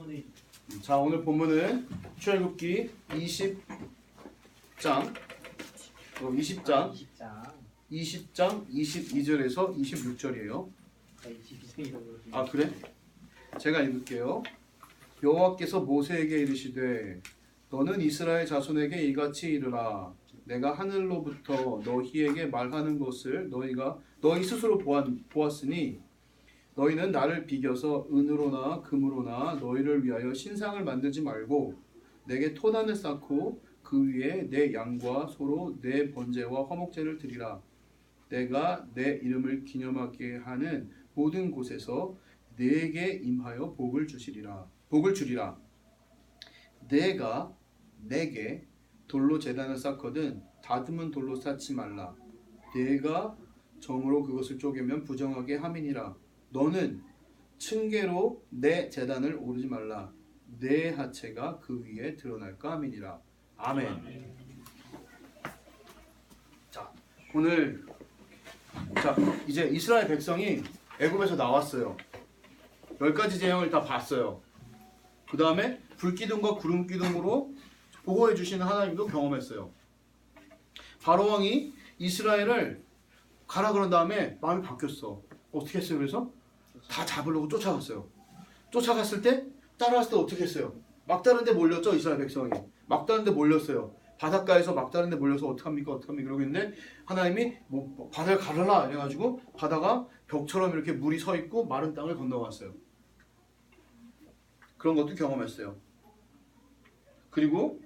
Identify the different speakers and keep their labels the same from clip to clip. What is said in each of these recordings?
Speaker 1: 자손의
Speaker 2: 자, 오늘 본문은 출애굽기 20장 20장 22절에서 26절이에요.
Speaker 1: 22장이라고
Speaker 2: 아, 그래? 제가 읽을게요. 여호와께서 모세에게 이르시되 너는 이스라엘 자손에게 이같이 이르라. 내가 하늘로부터 너희에게 말하는 것을 너희 스스로 보았으니 너희는 나를 비겨서 은으로나 금으로나 너희를 위하여 신상을 만들지 말고 내게 토단을 쌓고 그 위에 내 양과 소로 내 번제와 화목제를 드리라. 내가 내 이름을 기념하게 하는 모든 곳에서 내게 임하여 복을 주리라. 내가 내게 돌로 제단을 쌓거든 다듬은 돌로 쌓지 말라. 내가 정으로 그것을 쪼개면 부정하게 함이니라. 너는 층계로 내 제단을 오르지 말라. 내 하체가 그 위에 드러날까 함이니라. 아멘. 자, 오늘 이제 이스라엘 백성이 애굽에서 나왔어요. 10가지 재앙을 다 봤어요. 그 다음에 불기둥과 구름기둥으로 보호해 주시는 하나님도 경험했어요. 바로 왕이 이스라엘을 가라 그런 다음에 마음이 바뀌었어. 어떻게 했어요? 그래서 다 잡으려고 쫓아갔어요. 쫓아갔을 때 따라왔을 때 어떻게 했어요? 막다른 데 몰렸죠, 이스라엘 백성이. 막다른 데 몰렸어요. 바닷가에서 막다른 데 몰려서 어떡합니까 그러고 있는데 하나님이 뭐 바다를 가르라 이래가지고 바다가 벽처럼 이렇게 물이 서 있고 마른 땅을 건너왔어요. 그런 것도 경험했어요. 그리고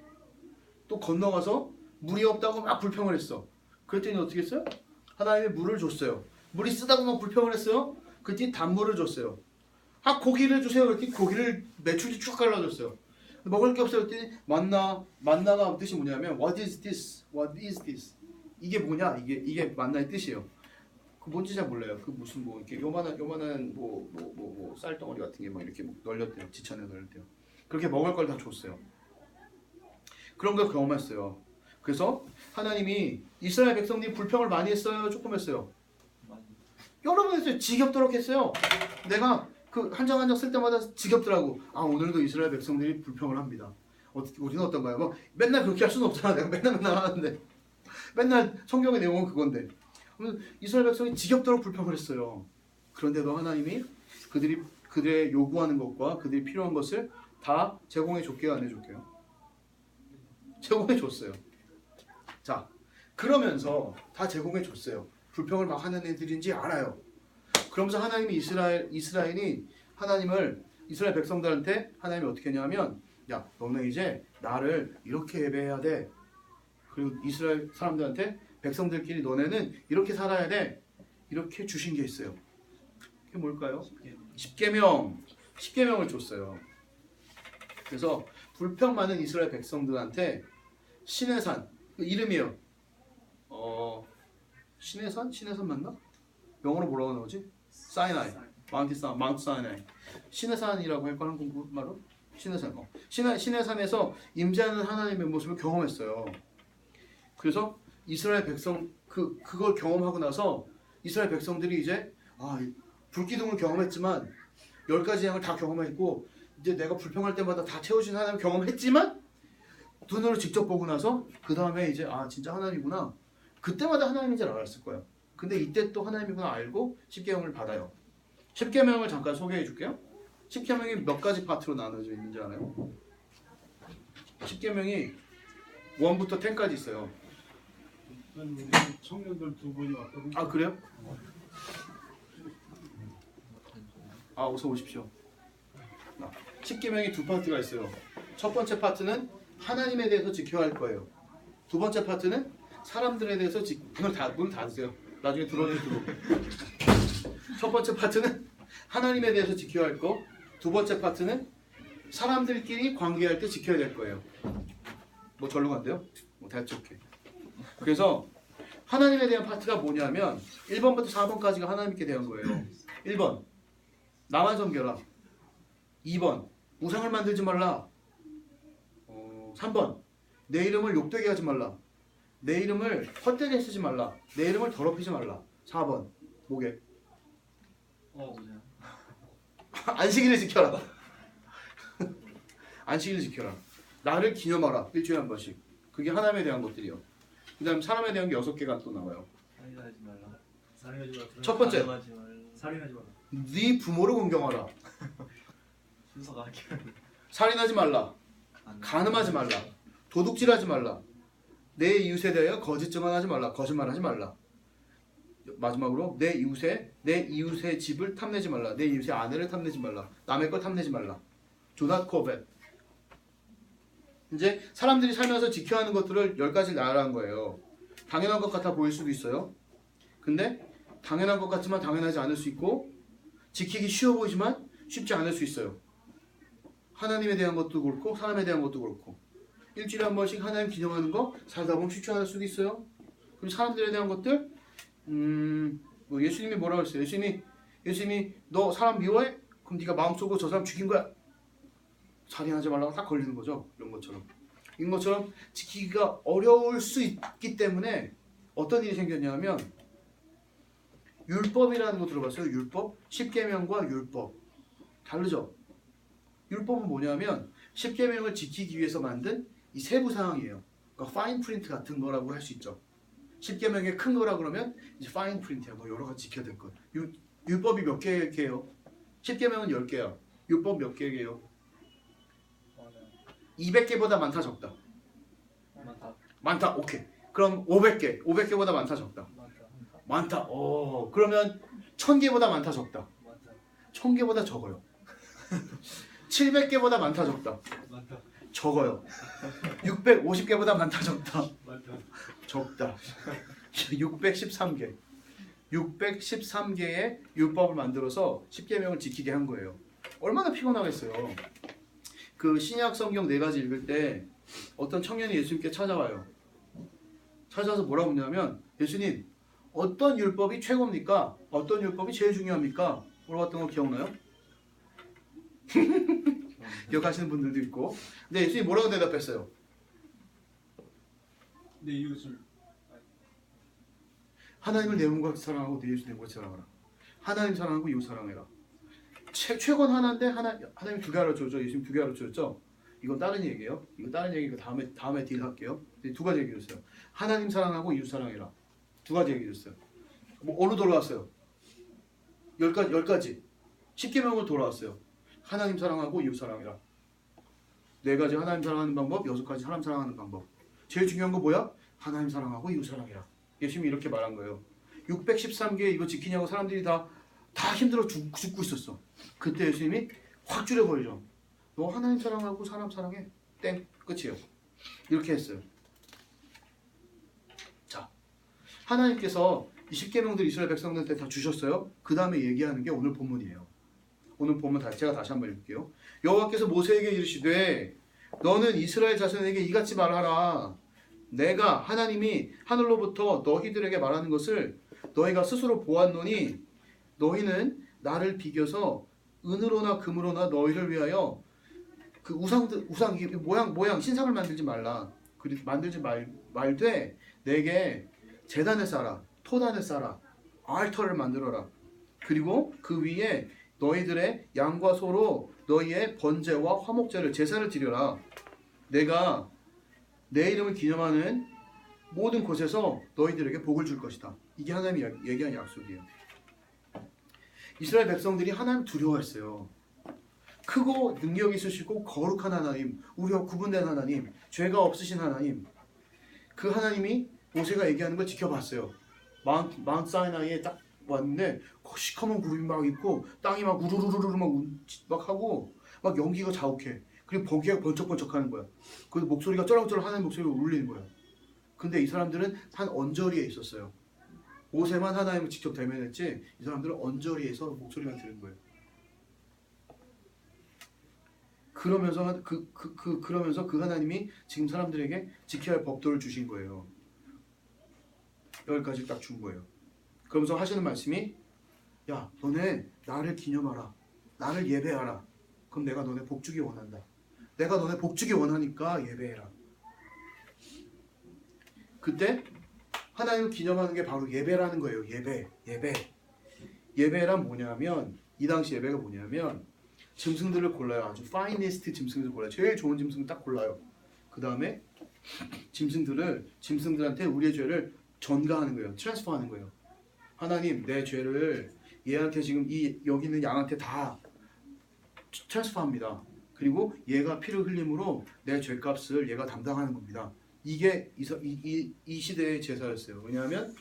Speaker 2: 또 건너가서 물이 없다고 막 불평을 했어. 그랬더니 어떻게 했어요? 하나님이 물을 줬어요. 물이 쓰다고 막 불평을 했어요. 그랬더니 단물을 줬어요. 아, 고기를 주세요. 그랬더니 고기를 메추리 쭉 갈라줬어요. 먹을 게 없어요. 그랬더니 만나가 뜻이 뭐냐면 What is this? What is this? 이게 뭐냐? 이게 만나의 뜻이에요. 그 뭔지 잘 몰라요. 그 무슨 뭐 이렇게 요만한 뭐 쌀덩어리 같은 게 막 이렇게 널렸대요. 지천에 널렸대요. 그렇게 먹을 걸 다 줬어요. 그런 걸 경험했어요. 그래서 하나님이 이스라엘 백성들이 불평을 많이 했어요? 조금 했어요? 여러 번 했어요. 지겹도록 했어요. 내가 그 한 장 한 장 쓸 때마다 지겹더라고. 아, 오늘도 이스라엘 백성들이 불평을 합니다. 우리는 어떤가요? 뭐 맨날 그렇게 할 수는 없잖아. 내가 맨날 하는데 맨날 성경의 내용은 그건데 이스라엘 백성이 지겹도록 불평을 했어요. 그런데도 하나님이 그들의 요구하는 것과 그들이 필요한 것을 다 제공해 줬게요, 안 해줬게요? 제공해 줬어요. 자, 그러면서 다 제공해 줬어요. 불평을 막 하는 애들인지 알아요. 그러면서 하나님이 이스라엘 백성들한테 하나님이 어떻게 했냐면, 야, 너는 이제 나를 이렇게 예배해야 돼. 그리고 이스라엘 사람들한테 백성들끼리 너네는 이렇게 살아야 돼. 이렇게 주신 게 있어요. 그게 뭘까요? 10계명을 줬어요. 그래서 불평 많은 이스라엘 백성들한테 신의 산, 그 이름이에요. 신의 산 맞나? 영어로 뭐라고 나오지? 사이나이, 마운트 사이나이. 신의 산이라고 할까 한국말로? 신의 산. 신의 산에서 임재하는 하나님의 모습을 경험했어요. 그래서 이스라엘 백성 그걸 경험하고 나서 이스라엘 백성들이 이제 불기둥을 경험했지만 10가지 재앙을 다 경험했고 이제 내가 불평할 때마다 다 채워주는 하나님을 경험했지만 눈으로 직접 보고 나서 그 다음에 이제 진짜 하나님이구나. 그때마다 하나님인 줄 알았을 거예요. 근데 이때 또 하나님이구나 알고 10계명을 받아요. 10계명을 잠깐 소개해 줄게요. 10계명이 몇 가지 파트로 나눠져 있는지 알아요? 10계명이 1부터 10까지 있어요.
Speaker 3: 청년들 2분이 왔거든요.
Speaker 2: 아, 그래요? 어서 오십시오. 10계명이 2파트가 있어요. 첫 번째 파트는 하나님에 대해서 지켜야 할 거예요. 두 번째 파트는 사람들에 대해서 문을 닫으세요. 나중에 들어오면 들어. 첫 번째 파트는 하나님에 대해서 지켜야 할 거. 두 번째 파트는 사람들끼리 관계할 때 지켜야 될 거예요. 뭐 절로 간대요? 대충 이렇게. 그래서 하나님에 대한 파트가 뭐냐면 1번부터 4번까지가 하나님께 대한 거예요. 1번 나만 섬겨라. 2번 우상을 만들지 말라. 3번 내 이름을 욕되게 하지 말라. 내 이름을 헛되게 쓰지 말라. 내 이름을 더럽히지 말라. 4번 뭐게?
Speaker 1: 뭐냐?
Speaker 2: 안식일을 지켜라. 안식일을 지켜라. 나를 기념하라. 일주일에 한 번씩. 그게 하나님에 대한 것들이요. 그 다음 사람에 대한 게 6개가 또 나와요.
Speaker 3: 살인하지 말라.
Speaker 1: 살인하지 마라.
Speaker 2: 첫 번째.
Speaker 3: 가늠하지 말라.
Speaker 1: 살인하지 마라.
Speaker 2: 네 부모를 공경하라.
Speaker 3: 순서가
Speaker 2: 살인하지 말라.
Speaker 3: 안
Speaker 2: 간음하지 말라. 도둑질하지 말라. 내 이웃에 대하여 거짓 증언하지 말라. 거짓말하지 말라. 마지막으로 내 이웃의 집을 탐내지 말라. 내 이웃의 아내를 탐내지 말라. 남의 걸 탐내지 말라. Do not covet. 이제 사람들이 살면서 지켜야 하는 것들을 10가지 나열한 거예요. 당연한 것 같아 보일 수도 있어요. 근데 당연한 것 같지만 당연하지 않을 수 있고 지키기 쉬워 보이지만 쉽지 않을 수 있어요. 하나님에 대한 것도 그렇고 사람에 대한 것도 그렇고 일주일에 한 번씩 하나님 기념하는 거 살다 보면 쉽지 않을 수도 있어요. 그럼 사람들에 대한 것들 뭐 예수님이 뭐라고 했어요? 예수님이 너 사람 미워해? 그럼 네가 마음속으로 저 사람 죽인 거야. 살인하지 말라고 딱 걸리는 거죠. 이런 것처럼 지키기가 어려울 수 있기 때문에 어떤 일이 생겼냐면 율법이라는 거 들어봤어요? 율법? 십계명과 율법 다르죠? 율법은 뭐냐면 십계명을 지키기 위해서 만든 이 세부 사항이에요. 그러니까 파인 프린트 같은 거라고 할 수 있죠. 십계명의 큰 거라 그러면 이제 파인 프린트야. 뭐 여러 가지 지켜야 될 것. 율법이 몇 개예요? 십계명은 10개야. 율법 몇 개예요? 200개보다 많다 적다. 많다. 오케이. 그럼 500개. 500개보다 많다 적다. 많다. 그러면 1000개보다 많다 적다. 1000개보다 적어요. 700개보다 많다 적다. 적어요. 650개보다 많다 적다. 적다. 613개. 613개의 율법을 만들어서 십계명을 지키게 한 거예요. 얼마나 피곤하겠어요. 그 신약 성경 4가지 읽을 때 어떤 청년이 예수님께 찾아와요. 찾아와서 뭐라고 묻냐면 예수님 어떤 율법이 최고입니까? 어떤 율법이 제일 중요합니까? 물어봤던 거 기억나요? 기억하시는 분들도 있고. 근데 예수님이 뭐라고 대답했어요?
Speaker 1: 내 이웃을
Speaker 2: 하나님을 내 몸과 같이 사랑하고 내 이웃을 내 몸과 같이 사랑하라. 하나님 사랑하고 이웃 사랑해라. 최고는 하나인데 하나님 2개 가르쳐줬죠. 예수님 2개 가르쳐줬죠. 이건 다른 얘기예요. 이거 다른 얘기고 다음에 딜할게요. 2가지 얘기했어요. 하나님 사랑하고 이웃 사랑해라. 2가지 얘기했어요. 뭐 어느 돌아왔어요? 10가지. 10계명을 돌아왔어요. 하나님 사랑하고 이웃 사랑해라. 4가지 하나님 사랑하는 방법, 6가지 사람 사랑하는 방법. 제일 중요한 거 뭐야? 하나님 사랑하고 이웃 사랑해라. 예수님이 이렇게 말한 거예요. 613개 이거 지키냐고 사람들이 다 힘들어 죽고 있었어. 그때 예수님이 확 줄여버리죠. 너 하나님 사랑하고 사람 사랑해. 땡. 끝이에요. 이렇게 했어요. 자, 하나님께서 이 10계명들 이스라엘 백성들한테 다 주셨어요. 그 다음에 얘기하는 게 오늘 본문이에요. 오늘 본문 제가 다시 한번 읽을게요. 여호와께서 모세에게 이르시되 너는 이스라엘 자손에게 이같이 말하라. 내가 하나님이 하늘로부터 너희들에게 말하는 것을 너희가 스스로 보았노니 너희는 나를 비겨서 은으로나 금으로나 너희를 위하여 그 우상 모양 신상을 만들지 말라. 만들지 말되 내게 제단을 쌓아라. 토단을 쌓아라. 알터를 만들어라. 그리고 그 위에 너희들의 양과 소로 너희의 번제와 화목제를 제사를 드려라. 내가 내 이름을 기념하는 모든 곳에서 너희들에게 복을 줄 것이다. 이게 하나님이 얘기한 약속이에요. 이스라엘 백성들이 하나님 두려워했어요. 크고 능력 있으시고 거룩한 하나님, 우리와 구분된 하나님, 죄가 없으신 하나님. 그 하나님이 모세가 얘기하는 걸 지켜봤어요. 마운트 사이나이에 딱 왔는데 시커먼 구름이 막 있고 땅이 막 우르르르르 막 하고 막 연기가 자욱해. 그리고 번개가 번쩍번쩍하는 거야. 그래서 목소리가 쩌렁쩌렁 하나님 목소리가 울리는 거야. 근데 이 사람들은 한 언저리에 있었어요. 모세만 하나님을 직접 대면했지 이 사람들은 언저리에서 목소리만 들은 거예요. 그러면서 그러면서 그 하나님이 지금 사람들에게 지켜야 할 법도를 주신 거예요. 10가지 딱 준 거예요. 그러면서 하시는 말씀이 야 너네 나를 기념하라. 나를 예배하라. 그럼 내가 너네 복주기 원한다. 내가 너네 복주기 원하니까 예배해라. 그때 하나님을 기념하는 게 바로 예배라는 거예요. 예배. 예배란 뭐냐면 이 당시 예배가 뭐냐면 짐승들을 골라요. 아주 파이니스트 짐승들을 골라요. 제일 좋은 짐승을 딱 골라요. 그 다음에 짐승들한테 우리의 죄를 전가하는 거예요. 트랜스퍼하는 거예요. 하나님, 내 죄를 얘한테 지금 이 여기 있는 양한테 다 트랜스퍼합니다. 그리고 얘가 피를 흘림으로 내 죄값을 얘가 담당하는 겁니다. 이게 이 시대의 제사였어요. 왜냐하면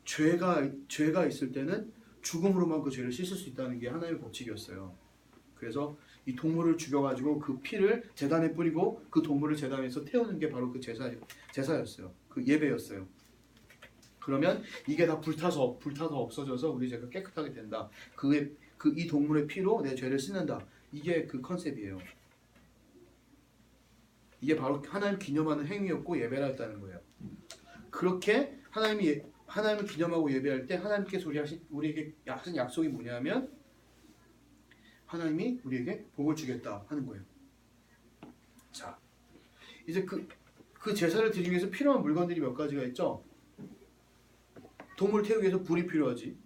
Speaker 2: 죄가 있을 때는 죽음으로만 그 죄를 씻을 수 있다는 게 하나님의 법칙이었어요. 그래서 이 동물을 죽여가지고 그 피를 제단에 뿌리고 그 동물을 제단에서 태우는 게 바로 그 제사였어요. 그 예배였어요. 그러면 이게 다 불타서 없어져서 우리 죄가 깨끗하게 된다. 이 동물의 피로 내 죄를 씻는다. 이게 그 컨셉이에요. 이게 바로 하나님 기념하는 행위였고 예배였다는 거예요. 그렇게 하나님을 기념하고 예배할 때 하나님께서 우리에게 하신 약속이 뭐냐면 하나님이 우리에게 복을 주겠다 하는 거예요. 자, 이제 그 제사를 드리기 위해서 필요한 물건들이 몇 가지가 있죠. 동물 태우기 위해서 불이 필요하지.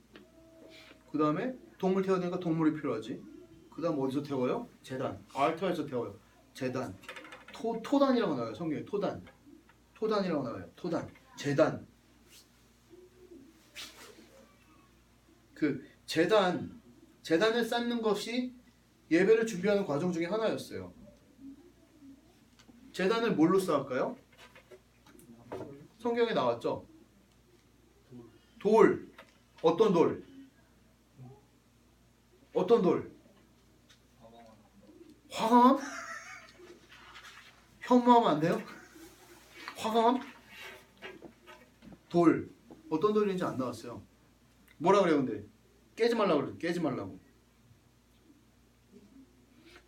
Speaker 2: 그 다음에 동물 태우니까 동물이 필요하지. 그 다음 어디서 태워요? 제단. 알타에서 태워요. 제단. 토단이라고 나와요. 성경에 토단이라고 나와요. 토단. 제단. 그 제단을 쌓는 것이 예배를 준비하는 과정 중에 하나였어요. 제단을 뭘로 쌓을까요? 성경에 나왔죠. 돌. 어떤 돌? 어떤 돌? 화강암? 현무암 안 돼요? 화강암? 돌. 어떤 돌인지 안 나왔어요. 뭐라 그래요, 근데? 깨지 말라고 그래요. 깨지 말라고.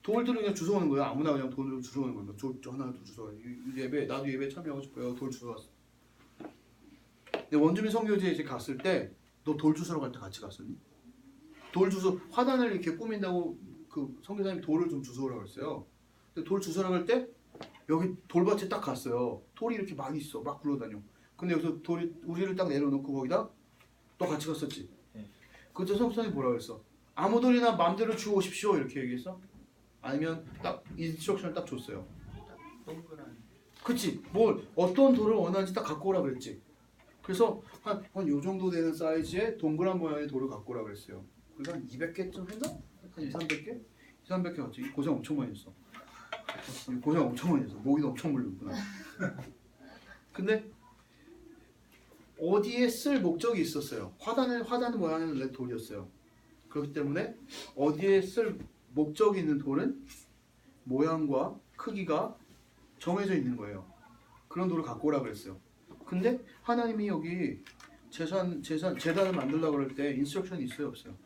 Speaker 2: 돌들을 그냥 주워오는 거예요. 아무나 그냥 돌을 주워오는 거예요. 저 하나 더 주워와요. 나도 예배 참여하고 싶어요. 돌 주워왔어. 근데 원주민 선교지에 이제 갔을 때, 너 돌 주스러 갈 때 같이 갔었니? 돌 주소 화단을 이렇게 꾸민다고 그 선교사님이 돌을 좀 주워오라고 했어요. 근데 돌 주워러 갈 때 여기 돌밭에 딱 갔어요. 돌이 이렇게 많이 있어. 막 굴러다녀. 근데 여기서 돌이 우리를 딱 내려놓고 거기다 너 같이 갔었지?
Speaker 3: 네.
Speaker 2: 그때 선교사님이 뭐라고 했어? 아무 돌이나 마음대로 주워오십시오 이렇게 얘기했어? 아니면 딱 인스트럭션을 딱 줬어요.
Speaker 3: 동그란.
Speaker 2: 그치? 뭘 어떤 돌을 원하는지 딱 갖고 오라 그랬지. 그래서 한 요 정도 되는 사이즈의 동그란 모양의 돌을 갖고 오라 그랬어요. 그래서 한 200개쯤 했나? 한 2, 300개? 2, 300개 왔지. 고생 엄청 많이 했어. 고생 엄청 많이 했어. 모기도 엄청 물렸구나. 근데 어디에 쓸 목적이 있었어요. 화단 모양의 원래 돌이었어요. 그렇기 때문에 어디에 쓸 목적이 있는 돌은 모양과 크기가 정해져 있는 거예요. 그런 돌을 갖고 오라 그랬어요. 근데 하나님이 여기 제단을 만들려고 그럴 때 인스트럭션이 있어요, 없어요?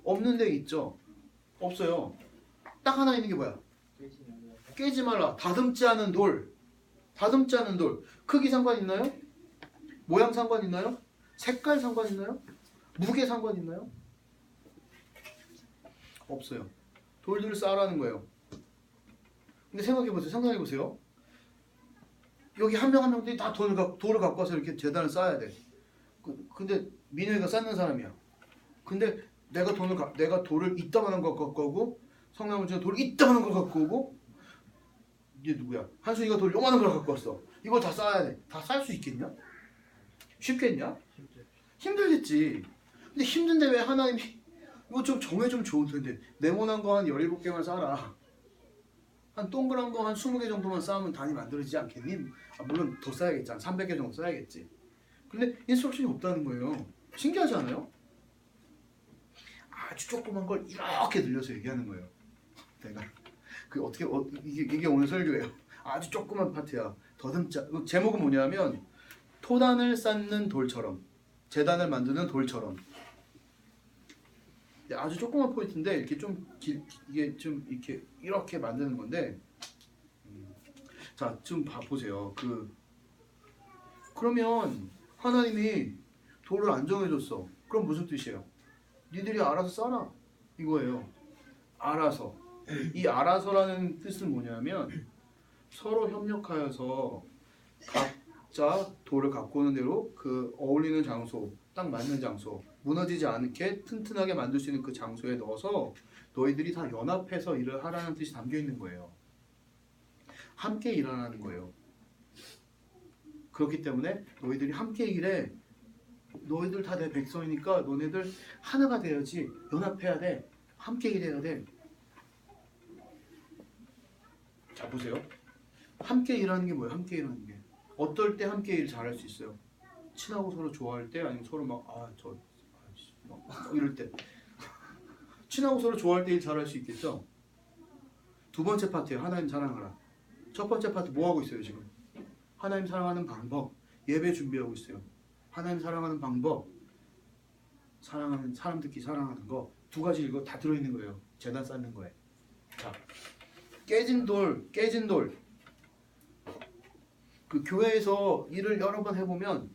Speaker 2: 없는 데 있죠? 없어요. 딱 하나 있는 게 뭐야? 깨지 말라. 다듬지 않은 돌. 다듬지 않은 돌. 크기 상관 있나요? 모양 상관 있나요? 색깔 상관 있나요? 무게 상관 있나요? 없어요. 돌들을 쌓으라는 거예요. 근데 상상해보세요. 여기 한 명 한 명들이 다 돌을 갖고 와서 이렇게 제단을 쌓아야 돼. 근데 민영이가 쌓는 사람이야. 근데 내가 돌을 이따만한 거 갖고 오고 성남은지가 돌을 이따만한 걸 갖고 오고 이게 누구야? 한순이가 돌 요만한 걸 갖고 왔어. 이걸 다 쌓아야 돼. 다 쌓을 수 있겠냐? 쉽겠냐? 힘들겠지. 근데 힘든데 왜 하나님이 이거 좀 정해주면 좋을 텐데 네모난 거 한 17개만 쌓아라. 한 동그란 거 한 20개 정도만 쌓으면 단이 만들어지지 않겠니? 물론 더 쌓아야겠지. 한 300개 정도 쌓아야겠지. 근데 인스트럭션이 없다는 거예요. 신기하지 않아요? 아주 조그만 걸 이렇게 늘려서 얘기하는 거예요. 내가 이게 오늘 설교예요. 아주 조그만 파트야. 더듬자. 제목은 뭐냐면 토단을 쌓는 돌처럼, 제단을 만드는 돌처럼. 아주 조그만 포인트인데 이렇게 이게 좀 이렇게 만드는 건데. 자, 좀 보세요. 그러면 하나님이 돌을 안 정해줬어. 그럼 무슨 뜻이에요? 니들이 알아서 쌓아 이거예요. 알아서. 이 알아서라는 뜻은 뭐냐면 서로 협력하여서 각자 돌을 갖고 오는 대로 그 어울리는 장소, 딱 맞는 장소, 무너지지 않게 튼튼하게 만들 수 있는 그 장소에 넣어서 너희들이 다 연합해서 일을 하라는 뜻이 담겨 있는 거예요. 함께 일하라는 거예요. 그렇기 때문에 너희들이 함께 일해. 너희들 다 내 백성이니까 너네들 하나가 돼야지. 연합해야 돼. 함께 일해야 돼. 자 보세요. 함께 일하는 게 뭐예요? 함께 일하는 게 어떨 때 함께 일 잘할 수 있어요? 친하고 서로 좋아할 때, 아니면 서로 막 이럴 때. 친하고 서로 좋아할 때 일 잘할 수 있겠죠? 두 번째 파트예요. 하나님 사랑하라. 첫 번째 파트 뭐 하고 있어요 지금? 하나님 사랑하는 방법. 예배 준비하고 있어요. 하나님 사랑하는 방법. 사랑하는 사람들끼리 사랑하는 거. 두 가지 이거 다 들어있는 거예요. 재단 쌓는 거에. 자, 깨진 돌. 그 교회에서 일을 여러 번 해보면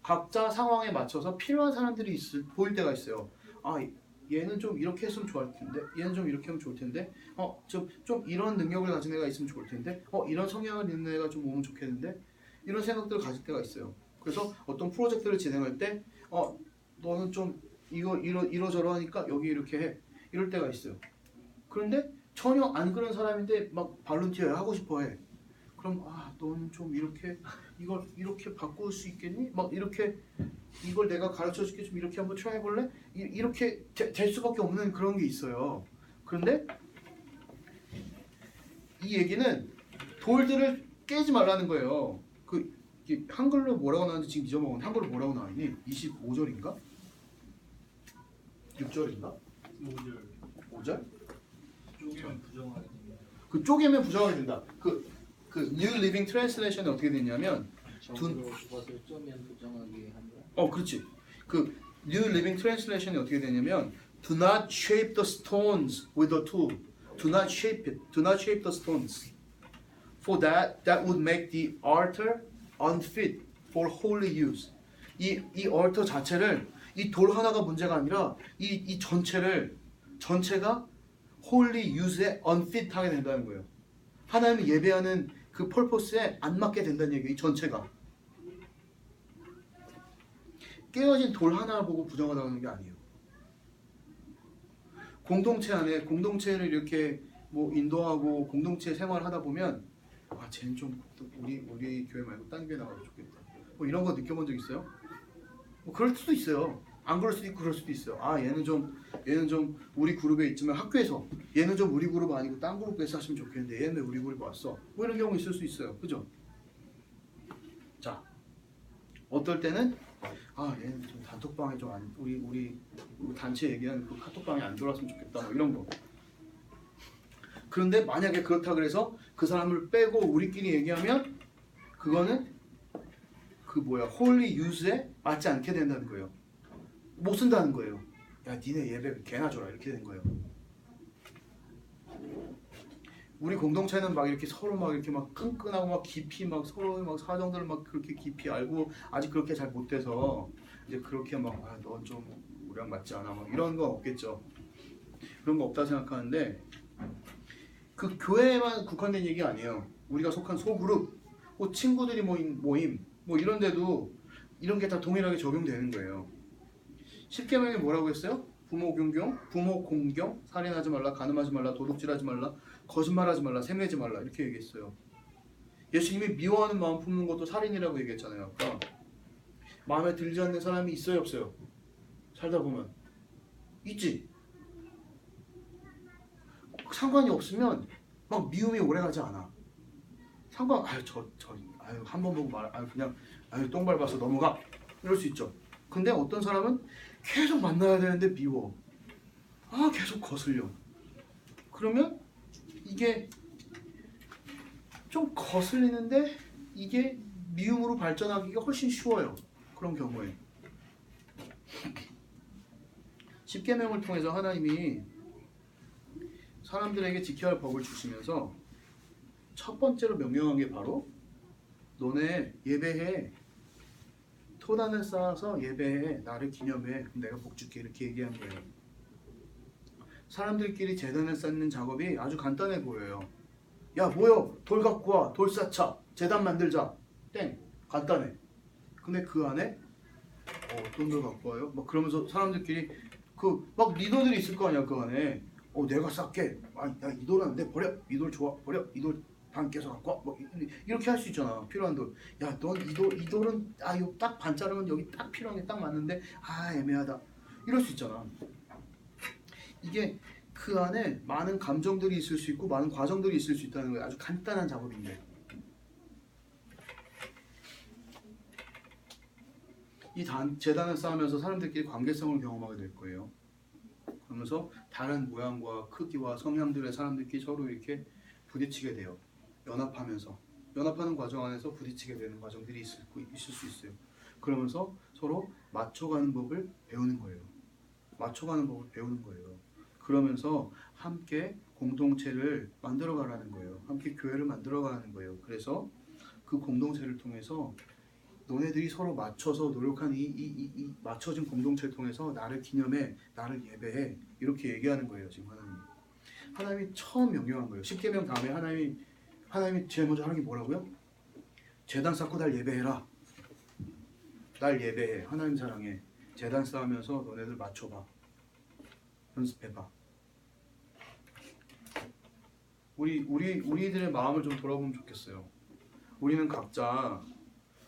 Speaker 2: 각자 상황에 맞춰서 필요한 사람들이 보일 때가 있어요. 아, 얘는 좀 이렇게 했으면 좋을 텐데, 얘는 좀 이렇게 하면 좋을 텐데, 좀 이런 능력을 가진 애가 있으면 좋을 텐데, 이런 성향을 있는 애가 좀 오면 좋겠는데, 이런 생각들을 가질 때가 있어요. 그래서 어떤 프로젝트를 진행할 때, 너는 좀 이러저러 하니까 여기 이렇게 해. 이럴 때가 있어요. 그런데 전혀 안 그런 사람인데 막 발론티어 하고 싶어 해. 그럼 너는 좀 이걸 이렇게 바꿀 수 있겠니? 막 이렇게 이걸 내가 가르쳐 줄게 좀 이렇게 한번 트라이 해볼래? 이렇게 될 수밖에 없는 그런 게 있어요. 그런데 이 얘기는 돌들을 깨지 말라는 거예요. 이게 한글로 뭐라고 나왔는지 지금 잊어먹었는데 한글로 뭐라고 나왔니? 25절인가? 6절인가? 5절?
Speaker 3: 쪼개면 부정하게 됩니다.
Speaker 2: 그 쪼개면 부정하게 된다. 그 New Living Translation은 어떻게 되냐면
Speaker 4: 정으로 그것을 쪼면 부정하게 한다.
Speaker 2: 그렇지. 그 New Living Translation이 어떻게 되냐면 Do not shape the stones with a tool. Do not shape it. Do not shape the stones. For that would make the altar unfit for holy use. 이 altar 자체를 이 돌 하나가 문제가 아니라 이 전체가 holy use에 unfit하게 된다는 거예요. 하나님을 예배하는 그 펄포스에 안 맞게 된다는 얘기예요. 이 전체가. 깨어진 돌 하나 보고 부정하다는 게 아니에요. 공동체 안에 공동체를 이렇게 뭐 인도하고 공동체 생활하다 보면 쟤는 좀 우리 교회 말고 딴 교회 나가도 좋겠다. 뭐 이런 거 느껴본 적 있어요? 뭐 그럴 수도 있어요. 안 그럴 수도 있고 그럴 수도 있어요. 얘는 좀 우리 그룹에 있지만 학교에서 얘는 좀 우리 그룹 아니고 딴 그룹에서 하시면 좋겠는데 얘는 왜 우리 그룹에 왔어? 뭐 이런 경우 있을 수 있어요. 그죠? 자, 어떨 때는 얘는 좀 단톡방에 좀 우리 단체 얘기하는 그 카톡방에 안 들어왔으면 좋겠다. 뭐 이런 거. 그런데 만약에 그렇다 그래서 그 사람을 빼고 우리끼리 얘기하면 그거는 홀리 유즈에 맞지 않게 된다는 거예요. 못 쓴다는 거예요. 야, 니네 예배 개나 줘라 이렇게 된 거예요. 우리 공동체는 막 이렇게 서로 막 이렇게 막 끈끈하고 막 깊이 막 서로 막 사정들을 막 그렇게 깊이 알고 아직 그렇게 잘 못 돼서 이제 그렇게 막 넌 좀 우리랑 맞지 않아 막 이런 거 없겠죠. 그런 거 없다 생각하는데 그 교회에만 국한된 얘기 아니에요. 우리가 속한 소그룹, 친구들이 모임 뭐 이런데도 이런 게 다 동일하게 적용되는 거예요. 10계명에 뭐라고 했어요? 부모 공경, 살인하지 말라, 간음하지 말라, 도둑질하지 말라, 거짓말하지 말라, 샘내지 말라 이렇게 얘기했어요. 예수님이 미워하는 마음 품는 것도 살인이라고 얘기했잖아요. 그러니까 마음에 들지 않는 사람이 있어요, 없어요? 살다 보면 있지. 상관이 없으면 막 미움이 오래가지 않아. 한 번 보고 그냥 똥 밟아서 넘어가 이럴 수 있죠. 근데 어떤 사람은 계속 만나야 되는데 미워. 계속 거슬려. 그러면 이게 좀 거슬리는데 이게 미움으로 발전하기가 훨씬 쉬워요. 그런 경우에 10계명을 통해서 하나님이 사람들에게 지켜야 할 법을 주시면서 첫 번째로 명령한 게 바로 너네 예배해. 토단을 쌓아서 예배해. 나를 기념해. 그럼 내가 복 줄게. 이렇게 얘기한 거예요. 사람들끼리 제단을 쌓는 작업이 아주 간단해 보여요. 야 모여. 돌 갖고 와. 돌 쌓자. 제단 만들자. 땡. 간단해. 근데 그 안에 어떤 걸 갖고 와요? 막 그러면서 사람들끼리 막 리더들이 있을 거 아니야 그 안에. 내가 쌀게. 야이 돌은 안 돼. 버려. 이 돌 좋아. 버려. 이 돌 반 깨서 갖고 와. 뭐 이렇게 할 수 있잖아. 필요한 돌. 야, 넌 이 돌은 이거 딱 반 자르면 여기 딱 필요한 게 딱 맞는데 애매하다. 이럴 수 있잖아. 이게 그 안에 많은 감정들이 있을 수 있고 많은 과정들이 있을 수 있다는 거예요. 아주 간단한 작업인데. 이 재단을 쌓으면서 사람들끼리 관계성을 경험하게 될 거예요. 그러면서 다른 모양과 크기와 성향들의 사람들끼리 서로 이렇게 부딪히게 돼요. 연합하는 과정 안에서 부딪히게 되는 과정들이 있을 수 있어요. 그러면서 서로 맞춰가는 법을 배우는 거예요. 그러면서 함께 공동체를 만들어가라는 거예요. 함께 교회를 만들어가는 거예요. 그래서 그 공동체를 통해서 너네들이 서로 맞춰서 노력한 이 맞춰진 공동체를 통해서 나를 기념해, 나를 예배해, 이렇게 얘기하는 거예요. 지금 하나님이 처음 명령한 거예요. 십계명 다음에 하나님이 제일 먼저 하는 게 뭐라고요? 제단 쌓고 날 예배해라. 날 예배해. 하나님 사랑해. 제단 쌓으면서 너네들 맞춰봐. 연습해봐. 우리들의 마음을 좀 돌아보면 좋겠어요. 우리는 각자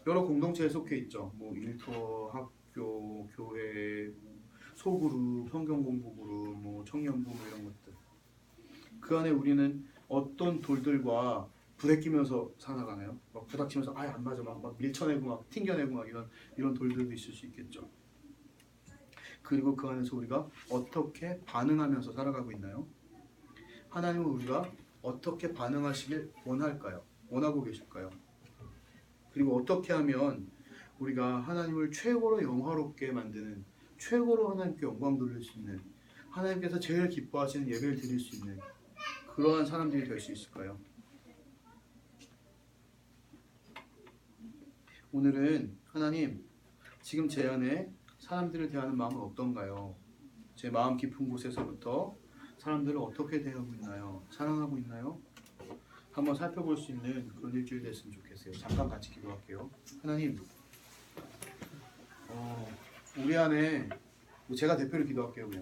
Speaker 2: 여러 공동체에 속해 있죠. 뭐 일터, 학교, 교회, 소그룹, 성경 공부 그룹, 뭐 청년부 이런 것들. 그 안에 우리는 어떤 돌들과 부대끼면서 살아가나요? 막 부닥치면서 안 맞아, 막 밀쳐내고 막 튕겨내고 막 이런 돌들도 있을 수 있겠죠. 그리고 그 안에서 우리가 어떻게 반응하면서 살아가고 있나요? 하나님은 우리가 어떻게 반응하시길 원할까요? 원하고 계실까요? 그리고 어떻게 하면 우리가 하나님을 최고로 영화롭게 만드는, 최고로 하나님께 영광 돌릴 수 있는, 하나님께서 제일 기뻐하시는 예배를 드릴 수 있는 그러한 사람들이 될 수 있을까요? 오늘은 하나님, 지금 제 안에 사람들을 대하는 마음은 어떤가요? 제 마음 깊은 곳에서부터 사람들을 어떻게 대하고 있나요? 사랑하고 있나요? 한번 살펴볼 수 있는 그런 일주일 됐으면 좋겠어요. 잠깐 같이 기도할게요. 하나님, 우리 안에, 제가 대표로 기도할게요. 그냥.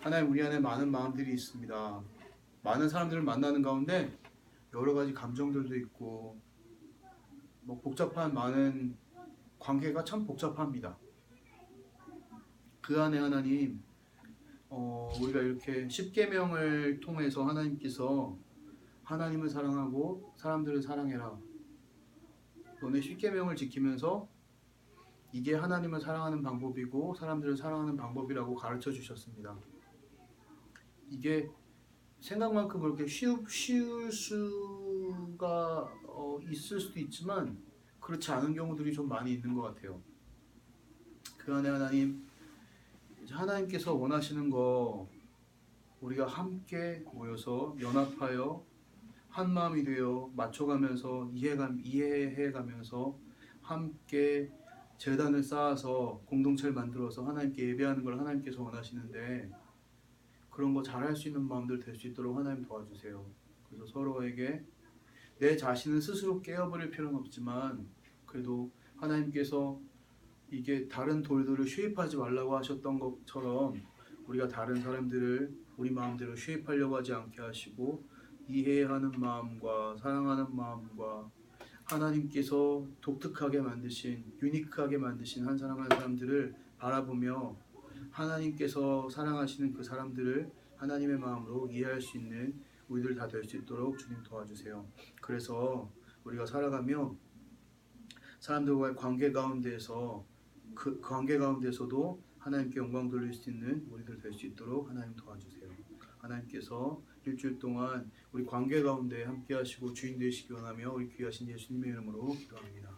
Speaker 2: 하나님, 우리 안에 많은 마음들이 있습니다. 많은 사람들을 만나는 가운데 여러 가지 감정들도 있고 뭐 복잡한 많은 관계가 참 복잡합니다. 그 안에 하나님, 우리가 이렇게 십계명을 통해서 하나님께서 하나님을 사랑하고 사람들을 사랑해라. 너네 십계명을 지키면서 이게 하나님을 사랑하는 방법이고 사람들을 사랑하는 방법이라고 가르쳐 주셨습니다. 이게 생각만큼 그렇게 쉬울 수가 있을 수도 있지만 그렇지 않은 경우들이 좀 많이 있는 것 같아요. 그 안에 하나님, 하나님께서 원하시는 거 우리가 함께 모여서 연합하여 한 마음이 되어 맞춰가면서 이해해가면서 함께 제단을 쌓아서 공동체를 만들어서 하나님께 예배하는 걸 하나님께서 원하시는데 그런 거 잘할 수 있는 마음들 될 수 있도록 하나님 도와주세요. 그래서 서로에게 내 자신은 스스로 깨어버릴 필요는 없지만 그래도 하나님께서 이게 다른 돌들을 쉐입하지 말라고 하셨던 것처럼 우리가 다른 사람들을 우리 마음대로 쉐입하려고 하지 않게 하시고 이해하는 마음과 사랑하는 마음과 하나님께서 독특하게 만드신, 유니크하게 만드신 한 사람 한 사람들을 바라보며 하나님께서 사랑하시는 그 사람들을 하나님의 마음으로 이해할 수 있는 우리들 다 될 수 있도록 주님 도와주세요. 그래서 우리가 살아가며 사람들과의 관계 가운데에서 그 관계 가운데서도 하나님께 영광 돌릴 수 있는 우리들 될 수 있도록 하나님 도와주세요. 하나님께서 일주일 동안 우리 관계 가운데 함께 하시고 주인 되시기 원하며 우리 귀하신 예수님의 이름으로 기도합니다.